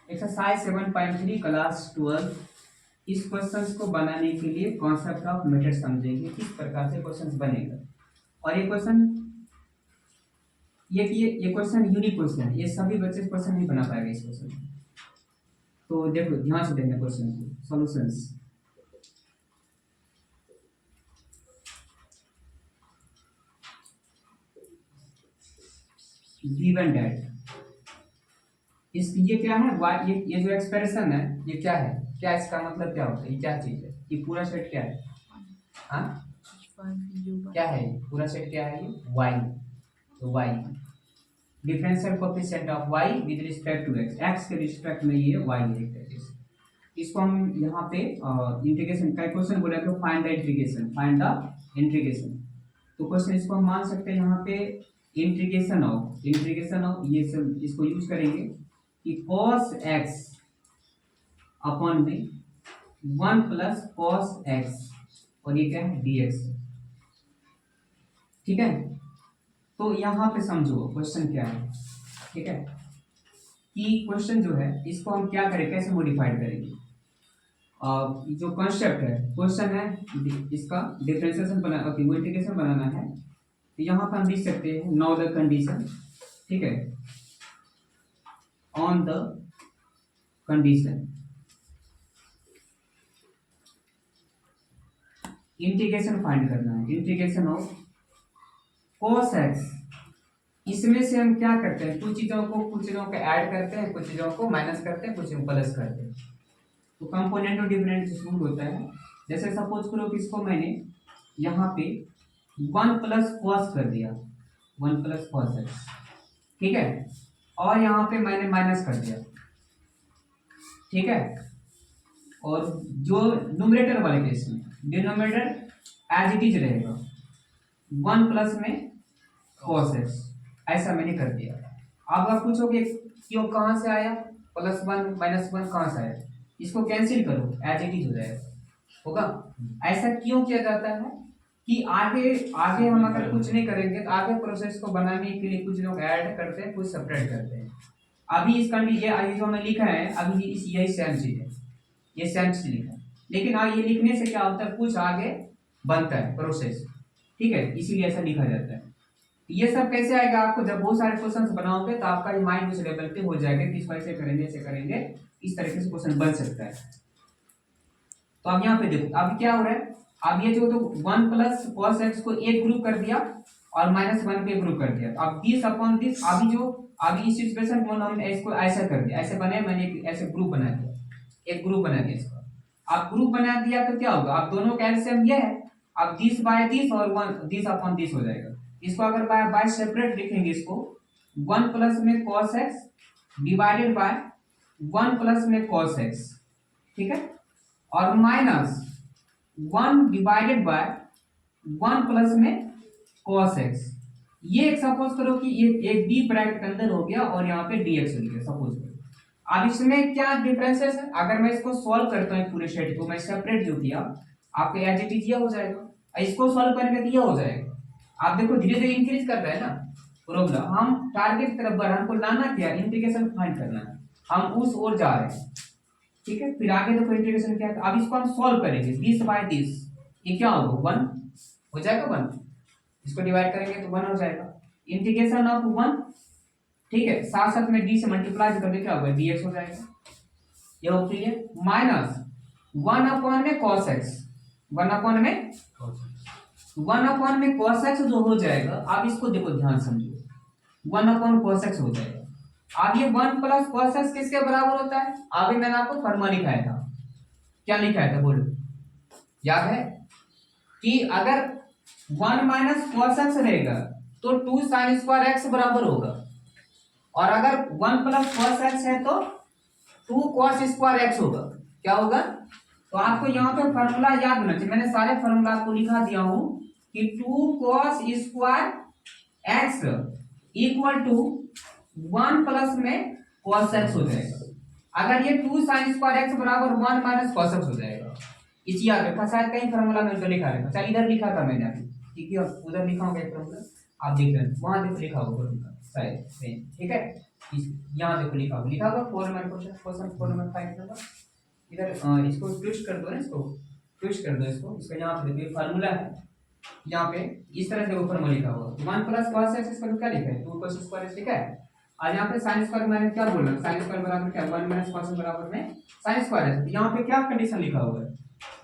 Exercise 7.3 class 12। इस questions को बनाने के लिए कॉन्सेप्ट ऑफ मेथड समझेंगे, किस प्रकार से क्वेश्चंस बनेगा। और ये क्वेश्चन ये क्वेश्चन यूनिक क्वेश्चन है, ये सभी बच्चे क्वेश्चन नहीं बना पाएंगे इस क्वेश्चन। तो देखो ध्यान से देखना क्वेश्चन को, सॉल्यूशंस। गिवन दैट इस ये क्या है y, ये जो एक्सप्रेशन है ये क्या है, क्या इसका मतलब क्या होता है, ये क्या चीज है, ये पूरा सेट क्या है, हाँ क्या है ये पूरा सेट क्या है, ये y। तो y differential coefficient of y with respect to x, x के रिस्पेक्ट में ये y है। इसको हम यहाँ पे इंटीग्रेशन का क्वेश्चन बोला तो find the integration, find the integration. तो क्वेश्चन इसको हम मान सकते हैं यहाँ पे इंटीग्रेशन ऑफ ये सब इसको यूज करेंगे कि cos x अपॉन में 1 प्लस cos x और ये क्या है dx। ठीक है, तो यहाँ पे समझो क्वेश्चन क्या है। ठीक है, कि क्वेश्चन जो है इसको हम क्या करें, कैसे मॉडिफाइड करेंगे। जो कॉन्सेप्ट है क्वेश्चन है इसका डिफरेंशिएशन बना, ओके वो इंटीग्रेशन बनाना है। तो यहाँ पर हम लिख सकते हैं नो द कंडीशन। ठीक है, on the condition integration find करना है, इंटीग्रेशन ऑफ cos x। इसमें से हम क्या करते हैं, कुछ चीजों को ऐड करते हैं, कुछ चीजों को माइनस करते हैं, कुछ प्लस करते हैं। तो कंपोनेंट और डिफरेंट यूज होता है। जैसे सपोज करो कि इसको मैंने यहाँ पे 1 प्लस cos कर दिया, 1 प्लस cos x। ठीक है, और यहाँ पे मैंने माइनस कर दिया। ठीक है, और जो न्यूमरेटर वाले केस में डिनोमिनेटर एज इट इज रहेगा, 1 प्लस में cos x, ऐसा मैंने कर दिया। अब आप पूछोगे क्यों, कहाँ से आया +1 -1 कहाँ से आया, इसको कैंसिल करो एज इट इज हो जाएगा, होगा। ऐसा क्यों किया जाता है कि आगे हम अगर कुछ नहीं करेंगे तो आगे प्रोसेस को बनाने के लिए कुछ लोग ऐड करते हैं, कुछ सेपरेट करते हैं। अभी इस कंडीशन ये जो हमें लिखा है अभी यही सेम चीज है, ये सेम चीज लिखा है, लेकिन आगे ये लिखने से क्या होता है, कुछ आगे बनता है प्रोसेस। ठीक है, इसीलिए ऐसा लिखा जाता है। ये सब कैसे आएगा, आपको जब बहुत सारे क्वेश्चंस बनाओगे तो आपका ये माइंड उस लेवल पे हो जाएगा कि इसको ऐसे करेंगे ऐसे करेंगे, इस तरीके से क्वेश्चन बन सकता है। तो अब यहाँ पे देखो अब क्या हो रहा है, अब ये जो तो 1 प्लस cos x को एक ग्रुप कर दिया और -1 पे ग्रुप कर दिया। अब 20 अपॉन 30 अभी इस सिचुएशन को हमने इसको ऐसा कर दिया, ऐसे बने मैंने ऐसे ग्रुप बना दिया, एक ग्रुप बना दिया इसको। अब ग्रुप बना दिया तो क्या होगा, अब दोनों का एलसीएम ये है, अब 30/30 और 30 अपॉन 30 हो जाएगा। इसको अगर बाय सेपरेट लिखेंगे, इसको 1 प्लस में cos x divided by 1 plus में cos x। ठीक है, और -1 डिवाइडेड बाय 1 प्लस में cos x। ये सपोज करो कि ये एक डी ब्रैकेट के अंदर हो गया और यहाँ पे dx हो गया सपोज करो। अब इसमें क्या डिफरेंसेस है, अगर मैं इसको सॉल्व करता हूँ पूरे सेट को, मैं सेपरेट जो किया आपके एज इट इज हो जाएगा, इसको सॉल्व करके दिया हो जाएगा। आप देखो धीरे धीरे इंक्रीज कर रहा है ना प्रॉब्लम, हम टारगेट की तरफ बढ़, हमको लाना क्या, इंटीग्रेशन फाइंड करना है, हम उस ओर जा रहे हैं। ठीक है, फिर आगे देखो इंटीग्रेशन क्या है, अब इसको हम सॉल्व करेंगे 20/30, ये क्या होगा 1 हो जाएगा, 1 इसको डिवाइड करेंगे तो 1 हो जाएगा, इंटीग्रेशन ऑफ 1। ठीक है, साथ साथ में d से मल्टीप्लाई करके क्या होगा dx हो जाएगा, ये हो क्लियर। -1 अपॉन में cos x, 1 अपॉन में cos x जो हो जाएगा। अब इसको देखो ध्यान समझो, 1 अपॉन cos x हो जाएगा। अब ये 1 प्लस cos x किसके बराबर होता है, अभी मैंने आपको फॉर्मूला लिखाया था, क्या लिखाया था बोलो, याद है कि अगर 1 माइनस cos x रहेगा तो 2 sin स्क्वायर x बराबर होगा, और अगर 1 प्लस cos x है तो 2 cos स्क्वायर x होगा। क्या होगा, तो आपको यहाँ पे फॉर्मूला याद होना चाहिए, मैंने सारे फॉर्मूला आपको लिखा दिया हूं कि 2 cos square x equal to 1 plus में cos x हो जाएगा। अगर ये 2 sin स्क्वायर x बराबर 1 माइनस cos x हो जाएगा। इसी याद रखा, शायद कहीं फॉर्मूला में तो लिखा रहता, चल इधर लिखा था मैंने अभी, ठीक है उधर लिखा होगा एक फॉर्मूला, आप देख लेना वहां देखो लिखा होगा शायद। ठीक है, यहाँ देखो लिखा हुआ 4 नंबर क्वेश्चन 4 नंबर 5 नंबर इधर इसको ट्विस्ट कर दो ना, इसको ट्विस्ट कर दो, इसका यहाँ पे देखो फार्मूला है, यहाँ पे इस तरह से ऊपर में लिखा हुआ 1 प्लस cos x इसका क्या लिखा है 2 cos स्क्वायर लिखा है। और यहाँ पे sin स्क्वायर मैंने क्या बोला, sin स्क्वायर बराबर क्या 1 माइनस cos बराबर में sin स्क्वायर है। यहाँ पे क्या कंडीशन लिखा हुआ है,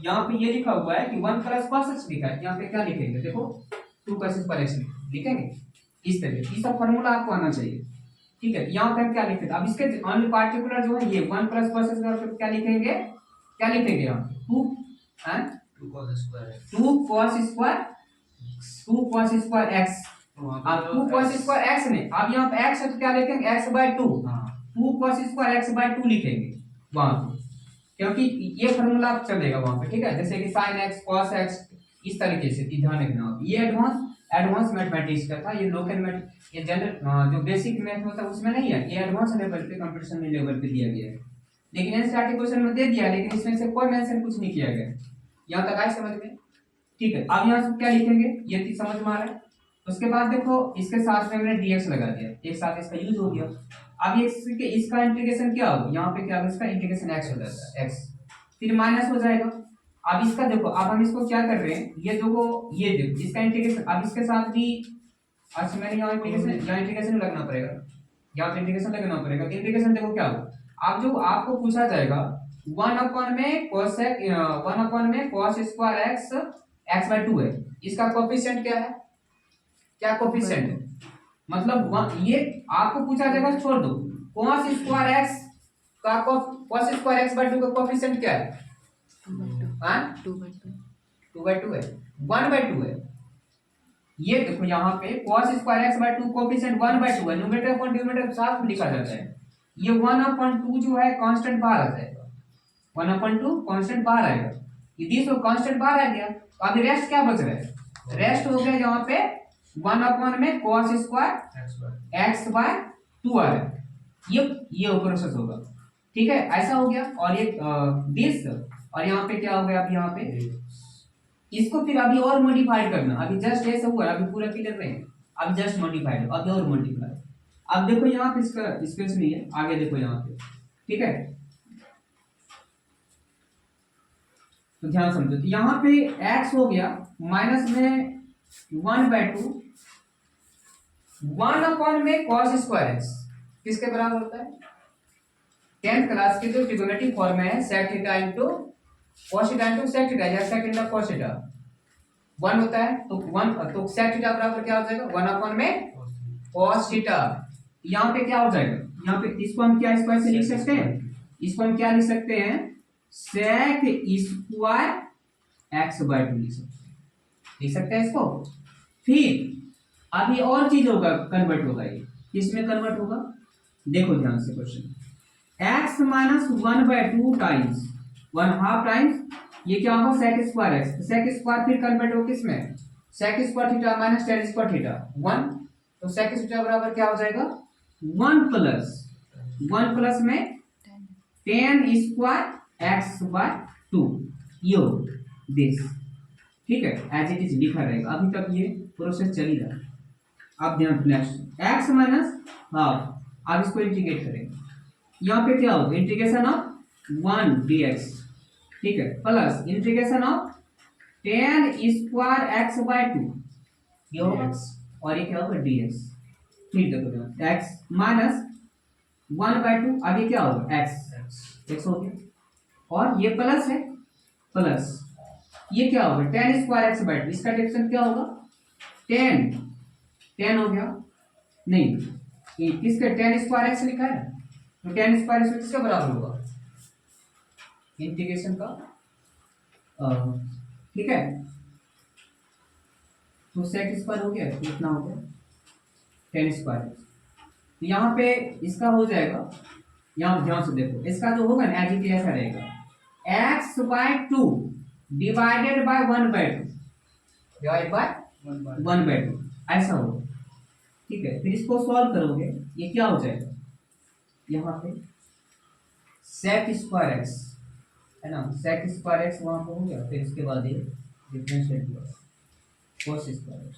यहाँ पे ये लिखा हुआ है कि 1 प्लस cos x लिखा है, यहाँ पे क्या लिखेंगे देखो 2 cos स्क्वायर x लिखेंगे इस तरह। ये सब फार्मूला आपको आना चाहिए, ठीक है। यहाँ पे हम क्या लिखते हैं, अब इसके ओनली पार्टिकुलर जो है ये 1 प्लस cos x बराबर क्या लिखेंगे, क्या लिखेंगे यहाँ 2 2 cos square 2 cos square x, अब 2 cos स्क्वायर x में अब यहाँ पे x है तो क्या लिखेंगे x by 2, 2 cos square x by 2 लिखेंगे वहां पे, क्योंकि ये फार्मूला चलेगा वहां पे, ठीक है। जैसे कि sin x cos x इस तरीके से ध्यान रखना। ये एडवांस मैथमेटिक्स का था, ये लोकल मैथ ये जनरल जो बेसिक मैथ होता है उसमें नहीं है, ये एडवांस लेवल पे कंपटीशन में लेवल पे दिया गया है। लेकिन एनसीईआरटी क्वेश्चन में दे दिया, लेकिन इसमें से कोई मेंशन कुछ नहीं किया गया। यहाँ तक आए समझ में, ठीक है। अब यहाँ से क्या लिखेंगे ये चीज समझ में आ रहा है। उसके बाद देखो इसके साथ में मैंने dx लगा दिया, एक साथ इसका यूज हो गया। अब इसका इंटीग्रेशन क्या होगा, यहाँ पे क्या होगा इसका इंटीग्रेशन x हो जाता है, x फिर माइनस हो जाएगा। अब इसका देखो, अब हम इसको क्या कर रहे हैं, ये देखो ये देखो इसका इंटीग्रेशन, अब इसके साथ भी अच्छा मैंने यहाँ इंटीग्रेशन लगना पड़ेगा, यहाँ पे इंटीग्रेशन लगना पड़ेगा। इंटीग्रेशन देखो क्या होगा, अब जो आपको पूछा जाएगा 1 अपॉन में cos स्क्वायर x बाय 2 है, इसका कोएफिशिएंट क्या है, क्या कोएफिशिएंट है, मतलब ये आपको पूछा जाएगा, छोड़ दो cos स्क्वायर x का cos स्क्वायर x बाय 2 का कोएफिशिएंट क्या है, 2 बाय 2 है, 1 बाय 2 है। ये देखो यहाँ पे cos square x by 2 coefficient 1 by 2 है, न्यूमरेटर अपॉन डिनोमिनेटर साथ में लिखा जाता है। ये 1/2 जो है कांस्टेंट बाहर आ जाएगा, 1/2 कांस्टेंट बाहर आएगा, ये दिस तो कांस्टेंट बाहर आ गया। तो अभी रेस्ट क्या बच रहा है, रेस्ट हो गया यहाँ पे 1 अपॉन में cos स्क्वायर x बाय 2 आ रहा है, ये प्रोसेस होगा, ठीक है, ऐसा हो गया। और ये दिस और यहाँ पे क्या हो गया, अब यहाँ पे इसको फिर अभी और मॉडिफाइड करना, अभी जस्ट ऐसा हुआ, अभी पूरा क्लियर नहीं, अभी जस्ट मॉडिफाइड, अभी और मॉडिफाइड। अब देखो यहाँ पे इसका स्पेस नहीं है, आगे देखो यहाँ पे, ठीक है, तो ध्यान समझो। तो यहाँ पे x हो गया माइनस में 1 बाय 2, 1 अपॉन में cos स्क्वायर x किसके बराबर होता है, 10th क्लास के जो ट्रिगोनोमेट्री फॉर्म है sec theta into cos theta into sec theta या sec इनटू cos थीटा 1 होता है, तो 1 तो sec थीटा बराबर क्या हो जाएगा 1 अपॉन में cos थीटा। यहाँ पे क्या हो जाएगा, यहाँ पे इसको हम क्या स्क्वायर से लिख सकते हैं, इसको हम क्या लिख सकते हैं sec स्क्वायर x बाय 2 लिख सकते हैं इसको। फिर अभी और चीज होगा, कन्वर्ट होगा, ये किसमें कन्वर्ट होगा, देखो ध्यान से question, x minus 1 by 2 times 1/2 times ये क्या होगा sec square x, sec square फिर कन्वर्ट हो किसमें sec square theta minus tan square theta 1, तो sec थीटा बराबर क्या हो जाएगा 1 प्लस में tan स्क्वायर x बाय 2 यो दिस, ठीक है, एज इट इज लिखा रहेगा, अभी तक ये प्रोसेस चल ही रहा है। अब ध्यान नेक्स्ट x माइनस हाफ, अब इसको इंटीग्रेट करेंगे, यहाँ पे क्या होगा इंटीग्रेशन ऑफ 1 dx, ठीक है, plus integration of tan square x by 2 ये होगा, और ये क्या होगा dx, ठीक देखो x माइनस 1 बाय 2, अभी क्या होगा x हो गया, और ये प्लस है, प्लस ये क्या होगा tan स्क्वायर x बाय 2, इसका डिफरेंस क्या होगा tan हो गया, नहीं ये किसका tan स्क्वायर x लिखा है, तो tan स्क्वायर x किसके बराबर होगा इंटीग्रेशन का, ठीक है, तो sec स्क्वायर हो गया, कितना हो गया tan स्क्वायर, तो यहाँ पे इसका हो जाएगा, यहाँ ध्यान से देखो इसका जो होगा ना एज इट इज ऐसा रहेगा x by 2 divided by 1 by 2 divide by 1 by 2 ऐसा होगा, ठीक है। फिर इसको सॉल्व करोगे ये क्या हो जाएगा, यहाँ पे sec स्क्वायर x है ना, sec स्क्वायर x वहां पर हो गया, फिर इसके बाद ये डिफरेंशिएट हुआ cos स्क्वायर x,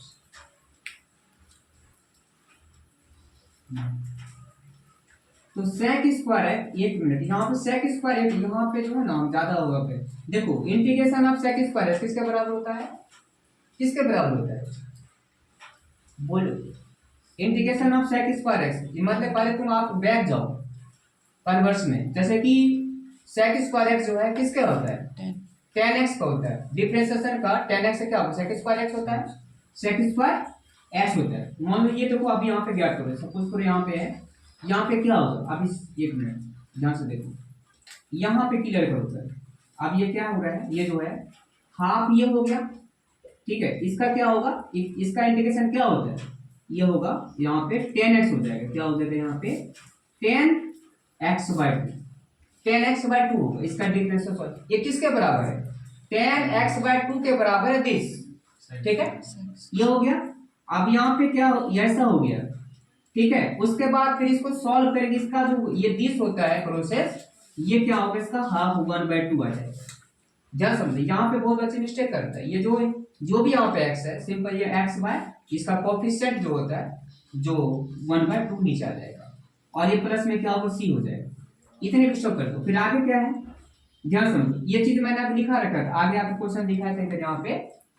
तो sec स्क्वायर है, एक मिनट, यहाँ पे sec स्क्वायर है, यहाँ पे जो है ना ज्यादा होगा फिर। देखो इंटीग्रेशन ऑफ sec स्क्वायर है किसके बराबर होता है, किसके बराबर होता है, बोलो। Integration of sec square x, मतलब पहले तुम आप बैक जाओ कन्वर्स में, जैसे कि sec स्क्वायर एक्स जो है किसके होता है, tan x का होता है। डिफरेंशिएशन का tan x से क्या होता है, sec स्क्वायर x होता है, sec स्क्वायर x होता है। मान लो ये देखो अभी यहाँ पे ज्ञात करो, सपोज करो यहाँ पे है, यहाँ पे क्या होगा, अभी एक मिनट ध्यान से देखो, यहाँ पे क्लियर करो सर। अब ये क्या हो रहा है, ये जो है हाफ ये हो गया, ठीक है, इसका क्या होगा, इसका इंटीग्रेशन क्या होता है, ये होगा यहाँ पे tan x हो जाएगा, क्या हो जाएगा यहाँ पे tan x/2, tan x/2 होगा इसका डिफरेंशियल। ये किसके बराबर है, tan x/2 के बराबर है दिस, ठीक है, ये हो गया। अब यहाँ पे क्या ऐसा हो गया, ठीक है, उसके बाद फिर इसको सॉल्व करेंगे, इसका जो ये दिस होता है प्रोसेस, ये क्या होगा, इसका हाफ 1/2 आ जाएगा। जरा समझे, यहाँ पे बहुत अच्छी मिस्टेक करता है, ये जो भी यहाँ पे x है, सिंपल ये x बाय इसका कोफिशिएंट जो होता है जो 1/2 नीचे आ जाएगा, और ये प्लस में क्या होगा c हो जाएगा। इतने भी स्टॉप कर दो, फिर आगे क्या है, ध्यान समझो, ये चीज मैंने आपको लिखा रखा था, आगे आपको क्वेश्चन दिखाया था यहाँ पे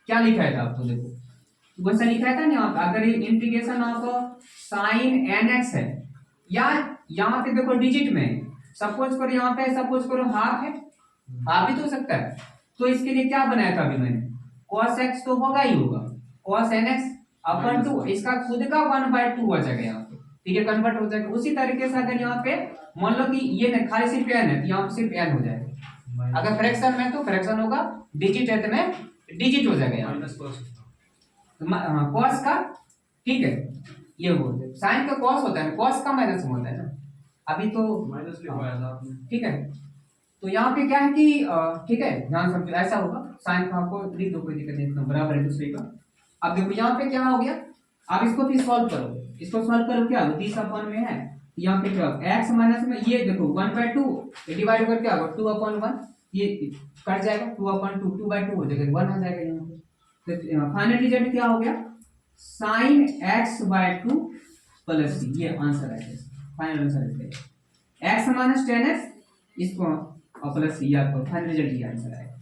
क्या लिखा था, आपको देखो क्वेश्चन लिखा था ना, अगर इंटीग्रेशन ऑफ साइन nx है, या यहाँ पे देखो डिजिट में, सपोज करो यहाँ पे सपोज करो हाफ है, हाफ भी तो हो सकता है, तो इसके लिए क्या बनाया था अभी मैंने, cos x तो होगा ही होगा, cos nx अपन 2, इसका खुद का 1/2 हो जाएगा यहाँ पे, ठीक है, कन्वर्ट हो जाएगा। उसी तरीके से अगर यहाँ पे मान लो कि ये खाली सिर्फ n है, तो यहाँ पे सिर्फ n हो जाएगा, अगर फ्रैक्शन में तो फ्रैक्शन होगा, डिजिट है तो में डिजिट हो जाएगा यहाँ cos का, ठीक है, ये हो जाए साइन का cos होता है, cos का माइनस में होता है ना, अभी तो माइनस लिखवाया था आपने, ठीक है। तो यहाँ पे क्या है कि ठीक है, ध्यान समझो, ऐसा होगा, साइन का आपको लिख दो, कोई दिक्कत नहीं, बराबर है दूसरे का। अब देखो यहाँ पे क्या हो गया, अब इसको फिर सॉल्व करो, इसको सॉल्व करो, क्या होगा 30/1 में है, यहाँ पे क्या होगा x माइनस में ये देखो 1/2 डिवाइड करके क्या होगा 2/1, ये कट जाएगा, 2/2 2/2 हो जाएगा, 1 आ जाएगा यहाँ पे। तो फाइनल रिजल्ट क्या हो गया, sin x/2 प्लस c, ये आंसर है, फाइनल आंसर है x माइनस tan x, इसको प्लस c, आपको फाइनल रिजल्ट ये आंसर है।